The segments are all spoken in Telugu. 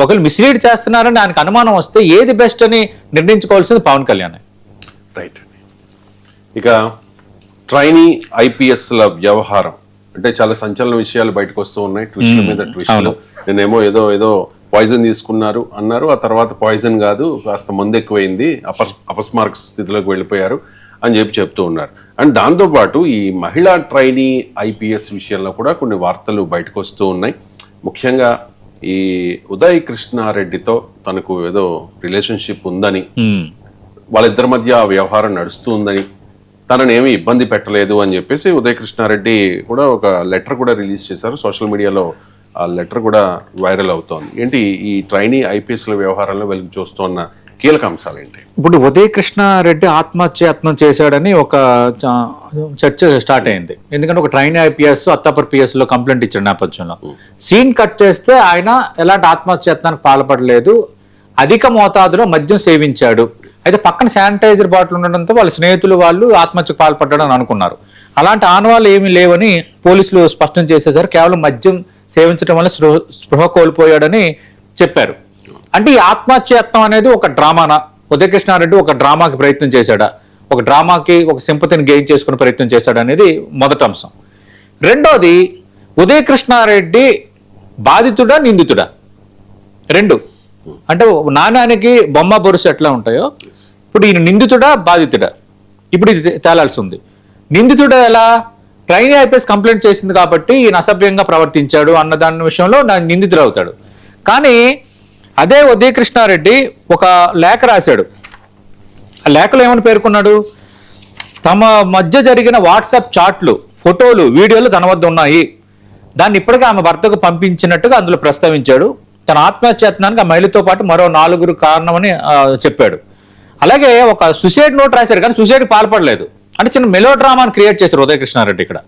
ఒకవేళ మిస్లీడ్ చేస్తున్నారని ఆయనకు అనుమానం వస్తే ఏది బెస్ట్ అని నిర్ణయించుకోవాల్సింది పవన్ కళ్యాణ్. రైట్. ఇక ట్రైనీ ఐపీఎస్ల వ్యవహారం అంటే చాలా సంచలన విషయాలు బయటకు వస్తూ ఉన్నాయి, ట్విస్ట్ల మీద ట్విస్ట్లు. నేనేమో ఏదో పాయిజన్ తీసుకున్నారు అన్నారు, ఆ తర్వాత పాయిజన్ కాదు కాస్త మందు ఎక్కువైంది, అపస్మారక స్థితిలోకి వెళ్ళిపోయారు అని చెప్తూ ఉన్నారు. అండ్ దాంతోపాటు ఈ మహిళా ట్రైనీ ఐపీఎస్ విషయంలో కూడా కొన్ని వార్తలు బయటకు వస్తూ ఉన్నాయి. ముఖ్యంగా ఈ ఉదయ్ కృష్ణారెడ్డితో తనకు ఏదో రిలేషన్షిప్ ఉందని, వాళ్ళిద్దరి మధ్య ఆ వ్యవహారం నడుస్తూ ఉందని, తనని ఏమి ఇబ్బంది పెట్టలేదు అని చెప్పేసి ఉదయ్ కృష్ణారెడ్డి కూడా ఒక లెటర్ కూడా రిలీజ్ చేశారు. సోషల్ మీడియాలో ఆ లెటర్ కూడా వైరల్ అవుతోంది. ఏంటి ఈ ట్రైనీ ఐపీఎస్ల వ్యవహారంలో వెలుగు చూస్తున్న కీలక అంశాలు ఏంటి? ఇప్పుడు ఉదయ్ కృష్ణారెడ్డి ఆత్మహత్యత్నం చేశాడని ఒక చర్చ స్టార్ట్ అయింది. ఎందుకంటే ఒక ట్రైనీ ఐపీఎస్ అత్తాపూర్ పిఎస్ లో కంప్లైంట్ ఇచ్చిన నేపథ్యంలో సీన్ కట్ చేస్తే ఆయన ఎలాంటి ఆత్మహత్యత్నానికి పాల్పడలేదు, అధిక మోతాదులో మద్యం సేవించాడు. అయితే పక్కన శానిటైజర్ బాటిల్ ఉండడంతో వాళ్ళ స్నేహితులు వాళ్ళు ఆత్మహత్యకు పాల్పడ్డాడని అనుకున్నారు. అలాంటి ఆనవాళ్ళు ఏమీ లేవని పోలీసులు స్పష్టం చేసేసారు. కేవలం మద్యం సేవించడం వల్ల స్పృహ కోల్పోయాడని చెప్పారు. అంటే ఈ ఆత్మహత్యత్నం అనేది ఒక డ్రామానా? ఉదయ్ కృష్ణారెడ్డి ఒక డ్రామాకి ప్రయత్నం చేశాడా, ఒక డ్రామాకి ఒక సింపతిని గెయిన్ చేసుకునే ప్రయత్నం చేశాడా అనేది మొదటి అంశం. రెండోది, ఉదయ్ కృష్ణారెడ్డి బాధితుడా నిందితుడా? రెండు అంటే నాణానికి బొమ్మ బొరుసు ఎట్లా ఉంటాయో ఇప్పుడు ఈయన నిందితుడా బాధితుడా ఇప్పుడు ఇది తేలాల్సి ఉంది. నిందితుడు ఎలా? ట్రైనీ ఐపీఎస్ కంప్లైంట్ చేసింది కాబట్టి ఈయన అసభ్యంగా ప్రవర్తించాడు అన్న దాని విషయంలో నిందితుడు అవుతాడు. కానీ అదే ఉదయ్ కృష్ణారెడ్డి ఒక లేఖ రాశాడు. ఆ లేఖలో ఏమని పేర్కొన్నాడు? తమ మధ్య జరిగిన వాట్సాప్ చాట్లు, ఫోటోలు, వీడియోలు తన వద్ద ఉన్నాయి, దాన్ని ఇప్పటికే ఆమె భర్తకు పంపించినట్టుగా అందులో ప్రస్తావించాడు. తన ఆత్మహత్యత్నానికి ఆ మహిళతో పాటు మరో 4 కారణమని చెప్పాడు. అలాగే ఒక సూసైడ్ నోట్ రాశారు, కానీ సూసైడ్కి పాల్పడలేదు. అంటే చిన్న మెలో డ్రామాని క్రియేట్ చేశారు ఉదయ్ కృష్ణారెడ్డి. ఇక్కడ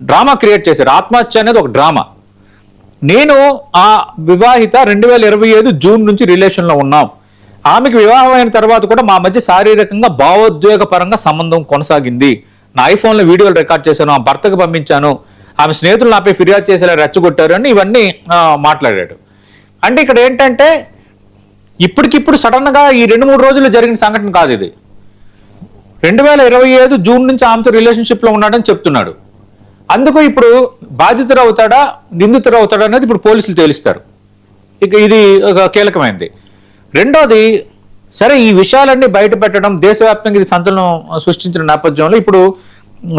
డ్రామా క్రియేట్ చేశారు. ఆత్మహత్య అనేది ఒక డ్రామా. నేను ఆ వివాహిత 2025 జూన్ నుంచి రిలేషన్లో ఉన్నాం. ఆమెకు వివాహం అయిన తర్వాత కూడా మా మధ్య శారీరకంగా భావోద్వేగపరంగా సంబంధం కొనసాగింది. నా ఐఫోన్లో వీడియోలు రికార్డ్ చేశాను, ఆ భర్తకు పంపించాను, ఆమె స్నేహితులు నాపై ఫిర్యాదు చేసేలా రెచ్చగొట్టారు అని ఇవన్నీ మాట్లాడాడు. అంటే ఇక్కడ ఏంటంటే ఇప్పటికిప్పుడు సడన్ గా ఈ 2-3 రోజులు జరిగిన సంఘటన కాదు ఇది. 2025 జూన్ నుంచి ఆమెతో రిలేషన్షిప్ లో ఉన్నాడని చెప్తున్నాడు. అందుకు ఇప్పుడు బాధితుడు అవుతాడా నిందితుడు అవుతాడా అనేది ఇప్పుడు పోలీసులు తేలుస్తారు. ఇక ఇది ఒక కీలకమైనది. రెండోది, సరే ఈ విషయాలన్నీ బయట పెట్టడం దేశవ్యాప్తంగా ఇది సంచలనం సృష్టించిన నేపథ్యంలో ఇప్పుడు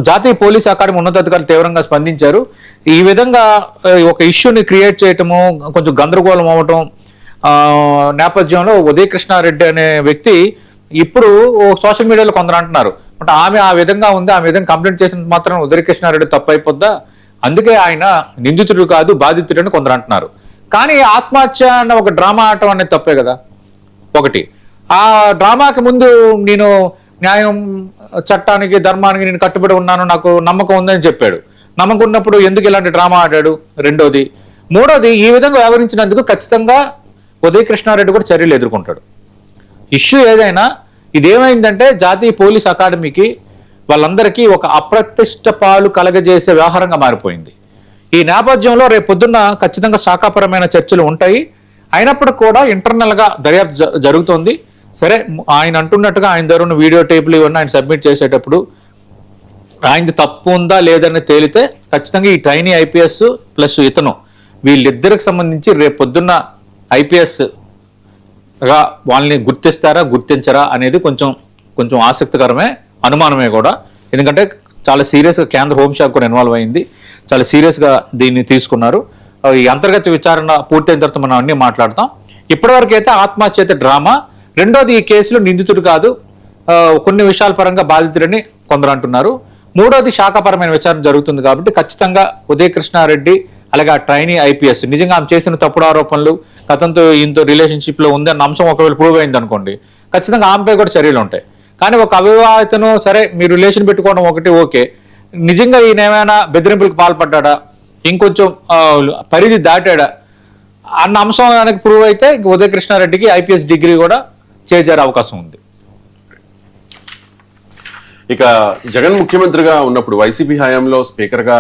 జాతీయ పోలీస్ అకాడమీ ఉన్నతాధికారులు తీవ్రంగా స్పందించారు. ఈ విధంగా ఒక ఇష్యూని క్రియేట్ చేయటము, కొంచెం గందరగోళం అవ్వటం నేపథ్యంలో ఉదయ్ కృష్ణారెడ్డి అనే వ్యక్తి ఇప్పుడు సోషల్ మీడియాలో కొందరు అంటున్నారు, అంటే ఆమె ఆ విధంగా ఉంది, ఆ విధంగా కంప్లైంట్ చేసిన మాత్రం ఉదయ్ కృష్ణారెడ్డి తప్పు అయిపోద్దా, అందుకే ఆయన నిందితుడు కాదు బాధితుడు అని కొందరు అంటున్నారు. కానీ ఆత్మహత్య అన్న ఒక డ్రామా ఆడటం అనేది తప్పే కదా. ఒకటి, ఆ డ్రామాకి ముందు నేను న్యాయం చట్టానికి ధర్మానికి నేను కట్టుబడి ఉన్నాను, నాకు నమ్మకం ఉందని చెప్పాడు. నమ్మకం ఉన్నప్పుడు ఎందుకు ఇలాంటి డ్రామా ఆడాడు? రెండోది. మూడోది, ఈ విధంగా వ్యవహరించినందుకు ఖచ్చితంగా ఉదయ్ కృష్ణారెడ్డి కూడా చర్యలు ఎదుర్కొంటాడు. ఇష్యూ ఏదైనా ఇదేమైందంటే జాతీయ పోలీస్ అకాడమీకి వాళ్ళందరికీ ఒక అప్రతిష్ట పాలు కలగజేసే వ్యవహారంగా మారిపోయింది. ఈ నేపథ్యంలో రేపు పొద్దున్న ఖచ్చితంగా శాఖాపరమైన చర్చలు ఉంటాయి. అయినప్పుడు కూడా ఇంటర్నల్ గా దర్యాప్తు జరుగుతోంది. సరే, ఆయన అంటున్నట్టుగా ఆయన దగ్గర ఉన్న వీడియో టేపులు ఇవన్నీ ఆయన సబ్మిట్ చేసేటప్పుడు ఆయనది తప్పు ఉందా లేదని తేలితే ఖచ్చితంగా ఈ ట్రైనీ ఐపీఎస్ ప్లస్ ఇతను వీళ్ళిద్దరికి సంబంధించి రేపు పొద్దున్న ఐపీఎస్ గా వాళ్ళని గుర్తిస్తారా గుర్తించరా అనేది కొంచెం ఆసక్తికరమే, అనుమానమే కూడా. ఎందుకంటే చాలా సీరియస్గా కేంద్ర హోంశాఖ కూడా ఇన్వాల్వ్ అయింది, చాలా సీరియస్గా దీన్ని తీసుకున్నారు. ఈ అంతర్గత విచారణ పూర్తయిన తర్వాత మనం అన్నీ మాట్లాడతాం. ఇప్పటివరకు అయితే ఆత్మహత్య డ్రామా. రెండోది, ఈ కేసులో నిందితుడు కాదు, కొన్ని విషయాల పరంగా బాధితుడని కొందరు అంటున్నారు. మూడోది, శాఖాపరమైన విచారణ జరుగుతుంది కాబట్టి ఖచ్చితంగా ఉదయ్ కృష్ణారెడ్డి అలాగే ఆ ట్రైనీ ఐపీఎస్ నిజంగా ఆమె చేసిన తప్పుడు ఆరోపణలు, గతంతో ఈయనతో రిలేషన్షిప్ లో ఉంది అన్న అంశం ఒకవేళ ప్రూవ్ అయింది అనుకోండి, ఖచ్చితంగా ఆమెపై కూడా చర్యలు ఉంటాయి. కానీ ఒక అవివాహితను సరే మీరు రిలేషన్ పెట్టుకోవడం ఒకటి ఓకే, నిజంగా ఈయన ఏమైనా బెదిరింపులకు పాల్పడ్డా, ఇంకొంచెం పరిధి దాటాడా అన్న అంశం కనుక ప్రూవ్ అయితే ఉదయ్ కృష్ణారెడ్డికి ఐపీఎస్ డిగ్రీ కూడా చేజారే అవకాశం ఉంది. ఇక జగన్ ముఖ్యమంత్రిగా ఉన్నప్పుడు వైసీపీ హయాంలో స్పీకర్ గా